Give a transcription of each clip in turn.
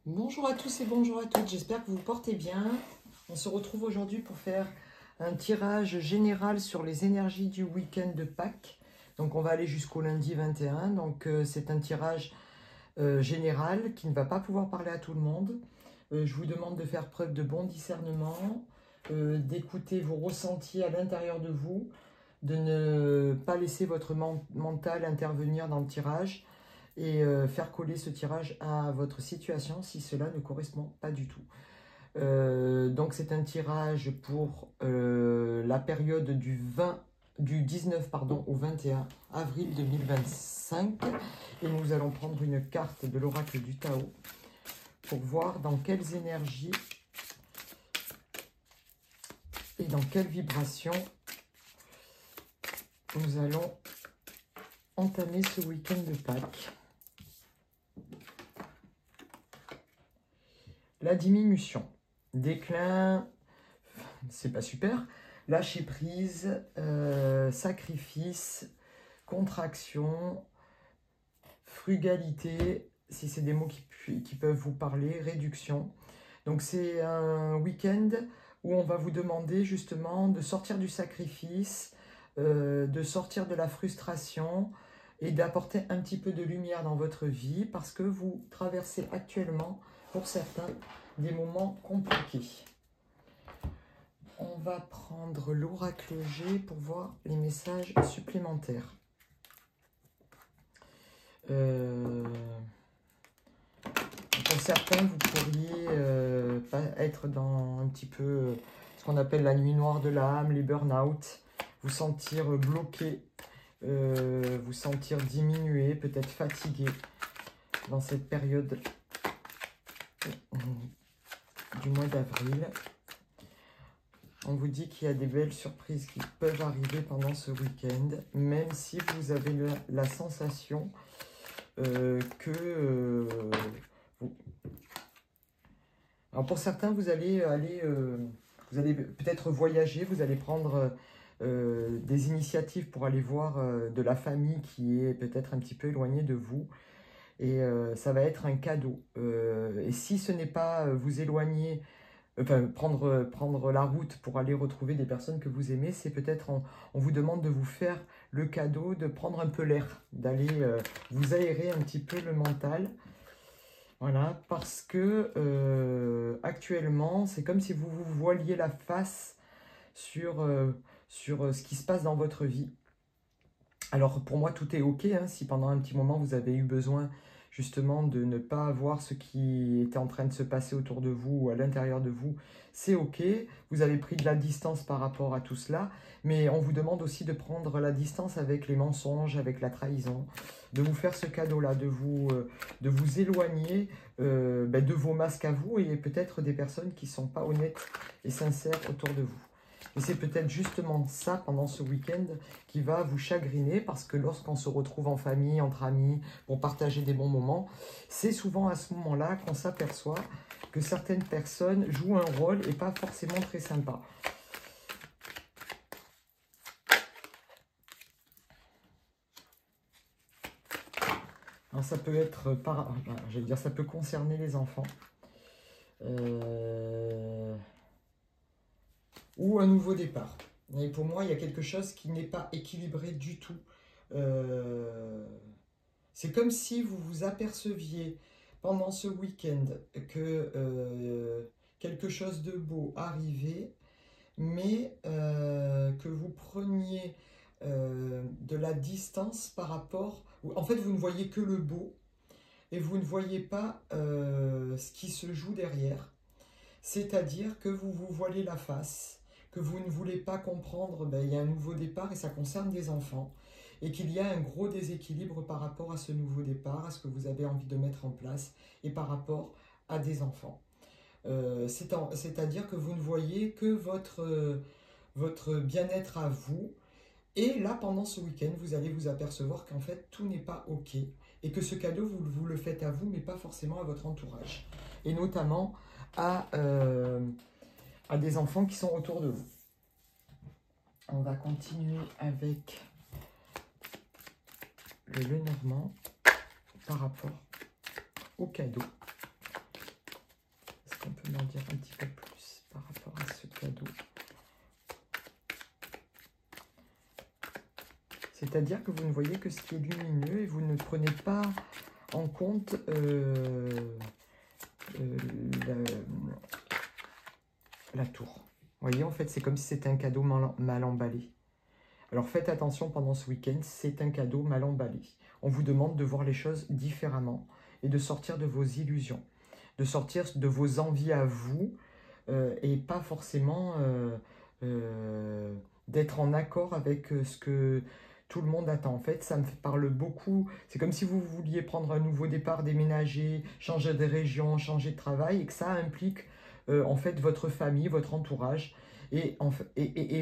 Bonjour à tous et bonjour à toutes, j'espère que vous vous portez bien. On se retrouve aujourd'hui pour faire un tirage général sur les énergies du week-end de Pâques. Donc on va aller jusqu'au lundi 21, donc c'est un tirage général qui ne va pas pouvoir parler à tout le monde. Je vous demande de faire preuve de bon discernement, d'écouter vos ressentis à l'intérieur de vous, de ne pas laisser votre mental intervenir dans le tirage et faire coller ce tirage à votre situation si cela ne correspond pas du tout. Donc c'est un tirage pour la période du 19 au 21 avril 2025 et nous allons prendre une carte de l'oracle du Tao pour voir dans quelles énergies et dans quelle vibration nous allons entamer ce week-end de Pâques. La diminution, déclin, c'est pas super, lâcher prise, sacrifice, contraction, frugalité, si c'est des mots qui peuvent vous parler, réduction. Donc c'est un week-end où on va vous demander justement de sortir du sacrifice, de sortir de la frustration et d'apporter un petit peu de lumière dans votre vie parce que vous traversez actuellement, pour certains, des moments compliqués. On va prendre l'oracle G pour voir les messages supplémentaires. Pour certains, vous pourriez être dans un petit peu ce qu'on appelle la nuit noire de l'âme, les burn-out, vous sentir bloqué, vous sentir diminué, peut-être fatigué dans cette période du mois d'avril. On vous dit qu'il y a des belles surprises qui peuvent arriver pendant ce week-end, même si vous avez la sensation que... Alors pour certains, vous allez peut-être voyager, vous allez prendre des initiatives pour aller voir de la famille qui est peut-être un petit peu éloignée de vous. Et ça va être un cadeau. Et si ce n'est pas vous éloigner, enfin prendre la route pour aller retrouver des personnes que vous aimez, c'est peut-être on vous demande de vous faire le cadeau de prendre un peu l'air, d'aller vous aérer un petit peu le mental. Voilà, parce que actuellement, c'est comme si vous vous voiliez la face sur ce qui se passe dans votre vie. Alors pour moi, tout est ok, hein, si pendant un petit moment vous avez eu besoin justement de ne pas voir ce qui était en train de se passer autour de vous ou à l'intérieur de vous, c'est ok. Vous avez pris de la distance par rapport à tout cela, mais on vous demande aussi de prendre la distance avec les mensonges, avec la trahison, de vous faire ce cadeau-là, de vous éloigner de vos masques à vous et peut-être des personnes qui ne sont pas honnêtes et sincères autour de vous. Et c'est peut-être justement ça, pendant ce week-end, qui va vous chagriner, parce que lorsqu'on se retrouve en famille, entre amis, pour partager des bons moments, c'est souvent à ce moment-là qu'on s'aperçoit que certaines personnes jouent un rôle et pas forcément très sympa. Alors ça peut être, j'allais dire, ça peut concerner les enfants. Ou un nouveau départ. Et pour moi, il y a quelque chose qui n'est pas équilibré du tout. C'est comme si vous vous aperceviez pendant ce week-end que quelque chose de beau arrivait, mais que vous preniez de la distance par rapport... En fait, vous ne voyez que le beau et vous ne voyez pas ce qui se joue derrière. C'est-à-dire que vous vous voilez la face, que vous ne voulez pas comprendre, il y a un nouveau départ et ça concerne des enfants, et qu'il y a un gros déséquilibre par rapport à ce nouveau départ, à ce que vous avez envie de mettre en place, et par rapport à des enfants. C'est-à-dire que vous ne voyez que votre bien-être à vous, et là, pendant ce week-end, vous allez vous apercevoir qu'en fait, tout n'est pas OK, et que ce cadeau, vous le faites à vous, mais pas forcément à votre entourage, et notamment à des enfants qui sont autour de vous. On va continuer avec le Lenormand par rapport au cadeau C'est-à-dire que vous ne voyez que ce qui est lumineux et vous ne prenez pas en compte la tour. Vous voyez, en fait, c'est comme si c'était un cadeau mal emballé. Alors faites attention pendant ce week-end, c'est un cadeau mal emballé. On vous demande de voir les choses différemment et de sortir de vos illusions, de sortir de vos envies à vous et pas forcément d'être en accord avec ce que tout le monde attend. En fait, ça me parle beaucoup. C'est comme si vous vouliez prendre un nouveau départ, déménager, changer de région, changer de travail et que ça implique en fait votre famille, votre entourage et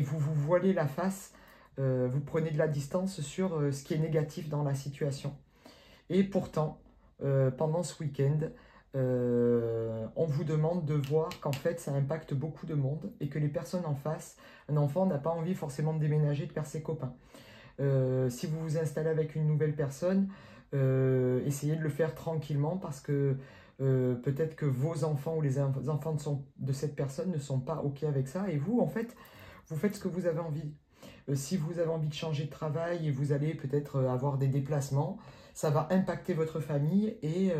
vous vous voilez la face, vous prenez de la distance sur ce qui est négatif dans la situation. Et pourtant, pendant ce week-end, on vous demande de voir qu'en fait ça impacte beaucoup de monde et que les personnes en face, un enfant n'a pas envie forcément de déménager, de perdre ses copains. Si vous vous installez avec une nouvelle personne, essayez de le faire tranquillement parce que peut-être que vos enfants ou les enfants de cette personne ne sont pas OK avec ça et vous, en fait, vous faites ce que vous avez envie. Si vous avez envie de changer de travail et vous allez peut-être avoir des déplacements, ça va impacter votre famille et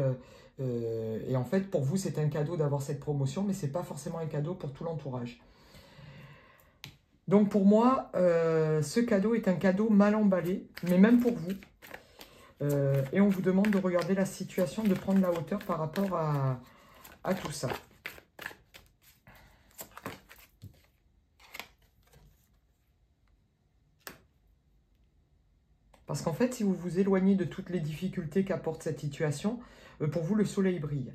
en fait, pour vous, c'est un cadeau d'avoir cette promotion, mais ce n'est pas forcément un cadeau pour tout l'entourage. Donc pour moi, ce cadeau est un cadeau mal emballé, mais même pour vous. Et on vous demande de regarder la situation, de prendre la hauteur par rapport à tout ça. Parce qu'en fait, si vous vous éloignez de toutes les difficultés qu'apporte cette situation, pour vous, le soleil brille.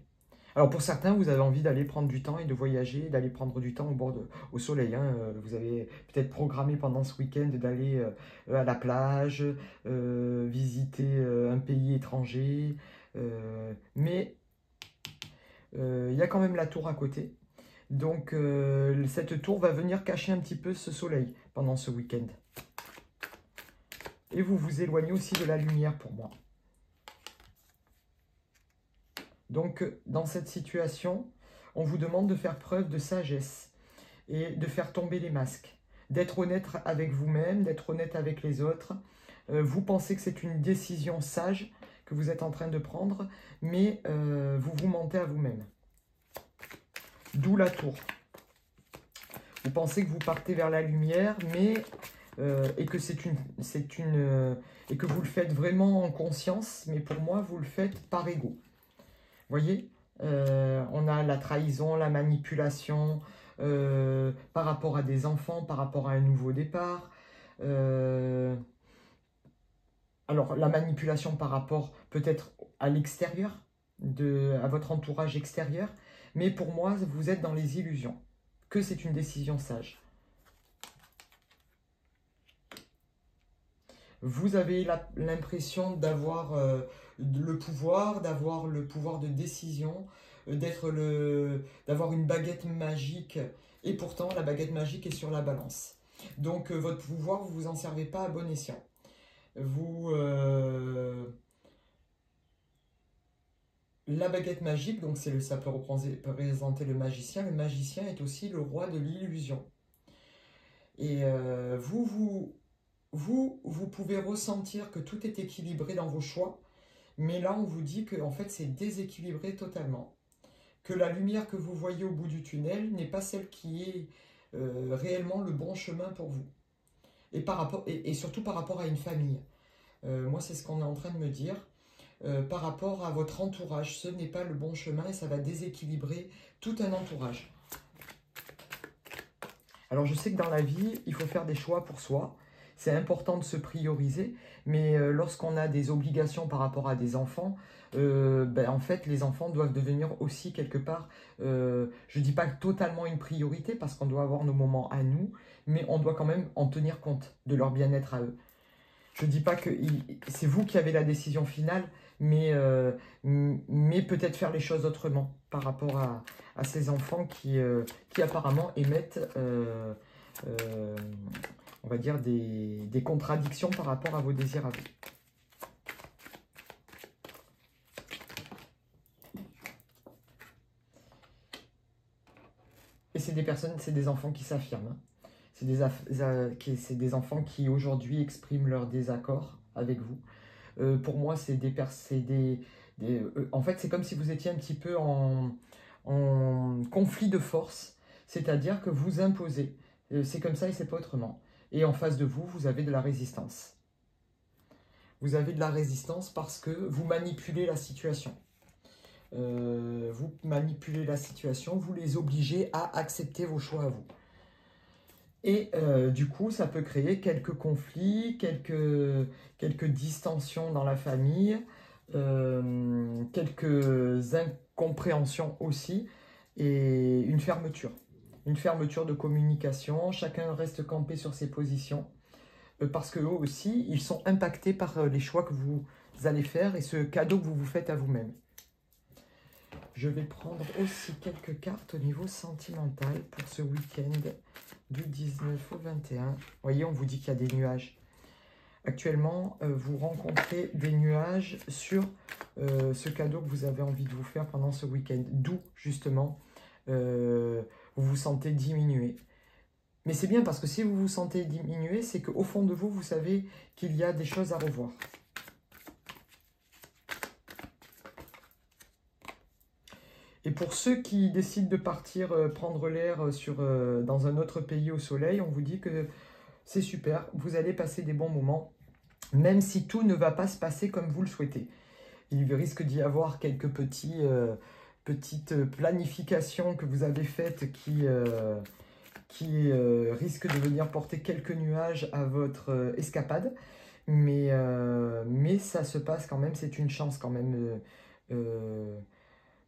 Alors pour certains, vous avez envie d'aller prendre du temps et de voyager, d'aller prendre du temps au soleil. Hein. Vous avez peut-être programmé pendant ce week-end d'aller à la plage, visiter un pays étranger. Mais il y a quand même la tour à côté. Donc cette tour va venir cacher un petit peu ce soleil pendant ce week-end. Et vous vous éloignez aussi de la lumière pour moi. Donc, dans cette situation, on vous demande de faire preuve de sagesse et de faire tomber les masques, d'être honnête avec vous-même, d'être honnête avec les autres. Vous pensez que c'est une décision sage que vous êtes en train de prendre, mais vous vous mentez à vous-même. D'où la tour. Vous pensez que vous partez vers la lumière, mais et que et que vous le faites vraiment en conscience, mais pour moi, vous le faites par ego. Vous voyez, on a la trahison, la manipulation par rapport à des enfants, par rapport à un nouveau départ. Alors, la manipulation par rapport peut-être à l'extérieur, à votre entourage extérieur. Mais pour moi, vous êtes dans les illusions, que c'est une décision sage. Vous avez l'impression d'avoir le pouvoir de décision, d'avoir une baguette magique, et pourtant la baguette magique est sur la balance. Donc votre pouvoir, vous ne vous en servez pas à bon escient. La baguette magique, donc ça peut représenter le magicien. Le magicien est aussi le roi de l'illusion. Et vous pouvez ressentir que tout est équilibré dans vos choix, mais là, on vous dit que en fait, c'est déséquilibré totalement. Que la lumière que vous voyez au bout du tunnel n'est pas celle qui est réellement le bon chemin pour vous. Et surtout par rapport à une famille. Moi, c'est ce qu'on est en train de me dire. Par rapport à votre entourage, ce n'est pas le bon chemin et ça va déséquilibrer tout un entourage. Alors, je sais que dans la vie, il faut faire des choix pour soi. C'est important de se prioriser, mais lorsqu'on a des obligations par rapport à des enfants, en fait, les enfants doivent devenir aussi quelque part, je ne dis pas totalement une priorité, parce qu'on doit avoir nos moments à nous, mais on doit quand même en tenir compte de leur bien-être à eux. Je ne dis pas que c'est vous qui avez la décision finale, mais peut-être faire les choses autrement par rapport à ces enfants qui apparemment émettent on va dire, des contradictions par rapport à vos désirs à vous. Et c'est des personnes, c'est des enfants qui s'affirment. Hein. C'est des enfants qui aujourd'hui expriment leur désaccord avec vous. Pour moi, en fait, c'est comme si vous étiez un petit peu en conflit de force, c'est-à-dire que vous imposez. C'est comme ça et c'est pas autrement. Et en face de vous, vous avez de la résistance. Vous avez de la résistance parce que vous manipulez la situation. Vous manipulez la situation, vous les obligez à accepter vos choix à vous. Et du coup, ça peut créer quelques conflits, quelques distensions dans la famille, quelques incompréhensions aussi, et une fermeture de communication. Chacun reste campé sur ses positions, parce qu'eux aussi, ils sont impactés par les choix que vous allez faire et ce cadeau que vous vous faites à vous-même. Je vais prendre aussi quelques cartes au niveau sentimental pour ce week-end du 19 au 21. Vous voyez, on vous dit qu'il y a des nuages. Actuellement, vous rencontrez des nuages sur ce cadeau que vous avez envie de vous faire pendant ce week-end. D'où, justement, vous vous sentez diminué. Mais c'est bien parce que si vous vous sentez diminué, c'est qu'au fond de vous, vous savez qu'il y a des choses à revoir. Et pour ceux qui décident de partir prendre l'air dans un autre pays au soleil, on vous dit que c'est super, vous allez passer des bons moments, même si tout ne va pas se passer comme vous le souhaitez. Il risque d'y avoir quelques petites planifications que vous avez faites qui risquent de venir porter quelques nuages à votre escapade. Mais ça se passe quand même, c'est une chance quand même.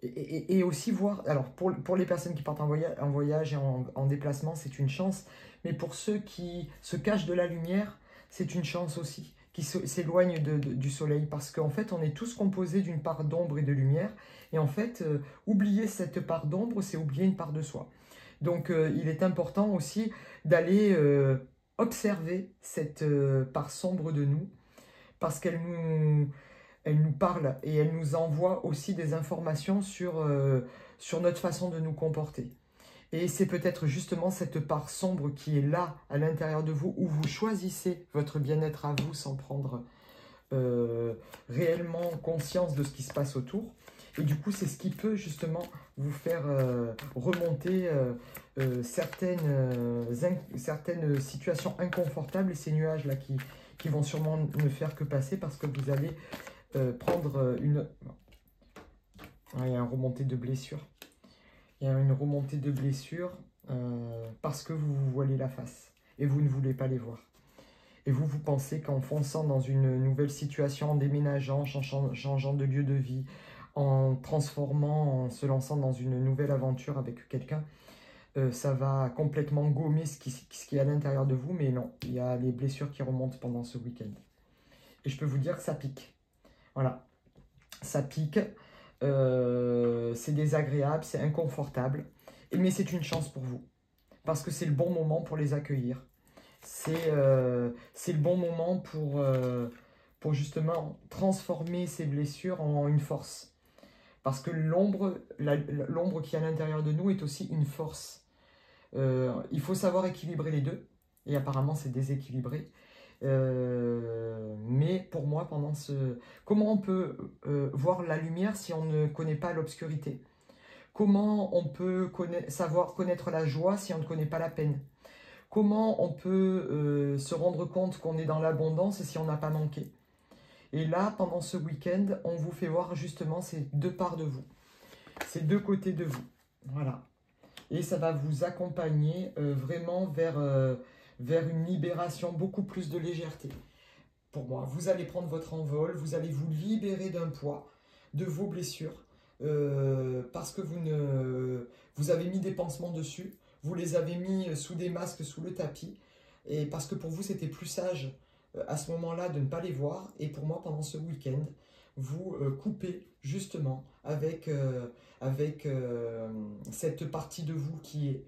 Et aussi voir, alors pour les personnes qui partent en voyage et en déplacement, c'est une chance, mais pour ceux qui se cachent de la lumière, c'est une chance aussi, qui s'éloignent du soleil, parce qu'en fait, on est tous composés d'une part d'ombre et de lumière, et en fait, oublier cette part d'ombre, c'est oublier une part de soi. Donc, il est important aussi d'aller observer cette part sombre de nous, parce qu'elle nous parle et elle nous envoie aussi des informations sur notre façon de nous comporter. Et c'est peut-être justement cette part sombre qui est là, à l'intérieur de vous, où vous choisissez votre bien-être à vous sans prendre réellement conscience de ce qui se passe autour. Et du coup, c'est ce qui peut justement vous faire remonter certaines situations inconfortables et ces nuages-là qui vont sûrement ne faire que passer parce que vous allez prendre une... Ah, il y a une remontée de blessure. Il y a une remontée de blessure parce que vous vous voilez la face et vous ne voulez pas les voir. Et vous pensez qu'en fonçant dans une nouvelle situation, en déménageant, changeant de lieu de vie, en transformant, en se lançant dans une nouvelle aventure avec quelqu'un, ça va complètement gommer ce qui est à l'intérieur de vous. Mais non, il y a les blessures qui remontent pendant ce week-end. Et je peux vous dire que ça pique. Voilà, ça pique, c'est désagréable, c'est inconfortable, mais c'est une chance pour vous, parce que c'est le bon moment pour les accueillir. C'est le bon moment pour justement transformer ces blessures en une force. Parce que l'ombre qui est à l'intérieur de nous est aussi une force. Il faut savoir équilibrer les deux, et apparemment c'est déséquilibré. Mais pour moi, comment on peut voir la lumière si on ne connaît pas l'obscurité? Comment on peut savoir connaître la joie si on ne connaît pas la peine? Comment on peut se rendre compte qu'on est dans l'abondance si on n'a pas manqué? Et là, pendant ce week-end, on vous fait voir justement ces deux parts de vous, ces deux côtés de vous. Voilà. Et ça va vous accompagner vraiment vers une libération, beaucoup plus de légèreté. Pour moi, vous allez prendre votre envol, vous allez vous libérer d'un poids, de vos blessures, parce que vous avez mis des pansements dessus, vous les avez mis sous des masques, sous le tapis, et parce que pour vous, c'était plus sage à ce moment-là de ne pas les voir. Et pour moi, pendant ce week-end, vous coupez justement avec cette partie de vous qui est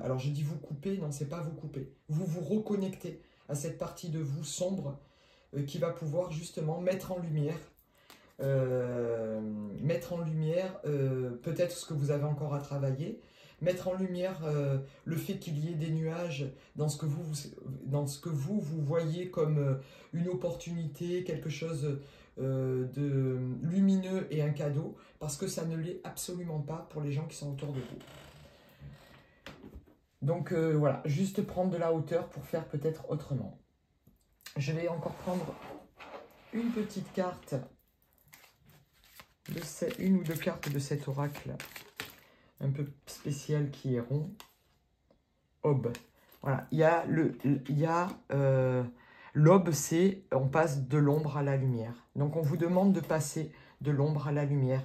alors je dis vous couper, non, c'est pas vous couper. Vous vous reconnectez à cette partie de vous sombre qui va pouvoir justement mettre en lumière peut-être ce que vous avez encore à travailler, mettre en lumière le fait qu'il y ait des nuages dans ce que vous voyez comme une opportunité, quelque chose de lumineux et un cadeau, parce que ça ne l'est absolument pas pour les gens qui sont autour de vous. Donc voilà, juste prendre de la hauteur pour faire peut-être autrement. Je vais encore prendre une petite carte, une ou deux cartes de cet oracle un peu spécial qui est rond. Aube. Voilà, l'aube, c'est on passe de l'ombre à la lumière. Donc on vous demande de passer de l'ombre à la lumière.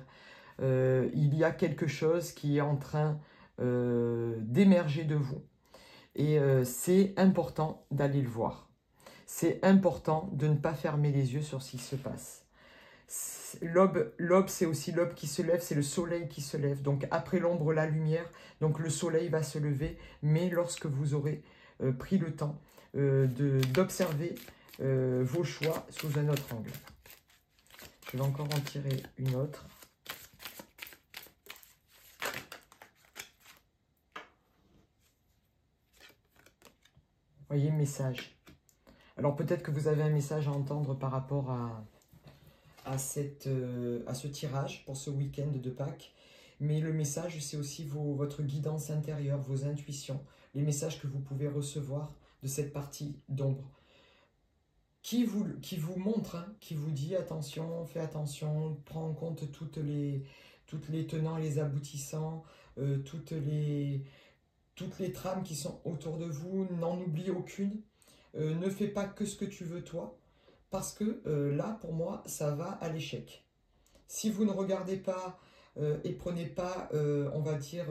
Il y a quelque chose qui est en train d'émerger de vous. Et c'est important d'aller le voir. C'est important de ne pas fermer les yeux sur ce qui se passe. L'aube, c'est aussi l'aube qui se lève, c'est le soleil qui se lève. Donc après l'ombre, la lumière, donc le soleil va se lever, mais lorsque vous aurez pris le temps d'observer vos choix sous un autre angle. Je vais encore en tirer une autre. Voyez, message. Alors peut-être que vous avez un message à entendre par rapport à ce tirage pour ce week-end de Pâques. Mais le message, c'est aussi votre guidance intérieure, vos intuitions, les messages que vous pouvez recevoir de cette partie d'ombre. Qui vous montre, hein, qui vous dit attention, fais attention, prends en compte toutes les tenants, les aboutissants, toutes les trames qui sont autour de vous, n'en oublie aucune. Ne fais pas que ce que tu veux toi, parce que là, pour moi, ça va à l'échec. Si vous ne regardez pas et prenez pas, on va dire,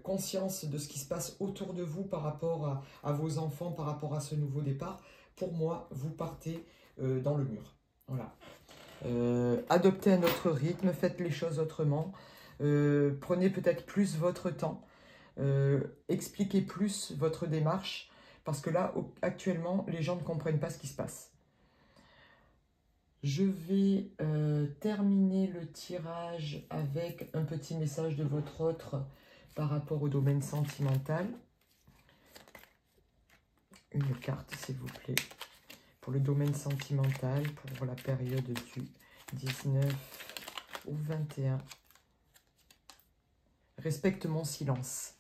conscience de ce qui se passe autour de vous par rapport à vos enfants, par rapport à ce nouveau départ, pour moi, vous partez dans le mur. Voilà. Adoptez un autre rythme, faites les choses autrement, prenez peut-être plus votre temps, expliquez plus votre démarche, parce que là, actuellement, les gens ne comprennent pas ce qui se passe. Je vais terminer le tirage avec un petit message de votre autre par rapport au domaine sentimental. Une carte, s'il vous plaît, pour le domaine sentimental, pour la période du 19 au 21. Respecte mon silence.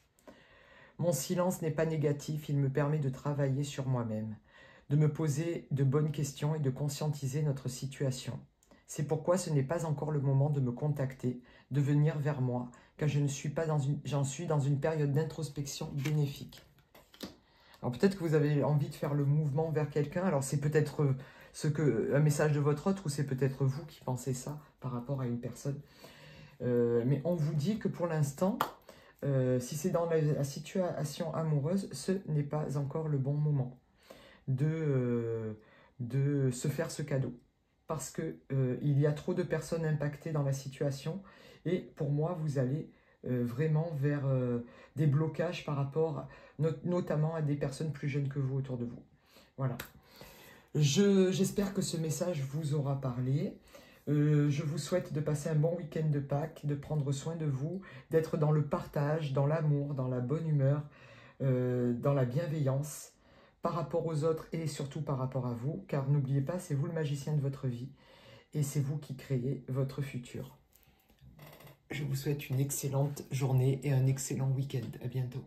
Mon silence n'est pas négatif, il me permet de travailler sur moi-même, de me poser de bonnes questions et de conscientiser notre situation. C'est pourquoi ce n'est pas encore le moment de me contacter, de venir vers moi, car j'en suis dans une période d'introspection bénéfique. Alors peut-être que vous avez envie de faire le mouvement vers quelqu'un, alors c'est peut-être un message de votre autre, ou c'est peut-être vous qui pensez ça par rapport à une personne. Mais on vous dit que pour l'instant, si c'est dans la situation amoureuse, ce n'est pas encore le bon moment de se faire ce cadeau. Parce que il y a trop de personnes impactées dans la situation. Et pour moi, vous allez vraiment vers des blocages par rapport notamment à des personnes plus jeunes que vous autour de vous. Voilà. J'espère que ce message vous aura parlé. Je vous souhaite de passer un bon week-end de Pâques, de prendre soin de vous, d'être dans le partage, dans l'amour, dans la bonne humeur, dans la bienveillance par rapport aux autres et surtout par rapport à vous, car n'oubliez pas, c'est vous le magicien de votre vie et c'est vous qui créez votre futur. Je vous souhaite une excellente journée et un excellent week-end. À bientôt.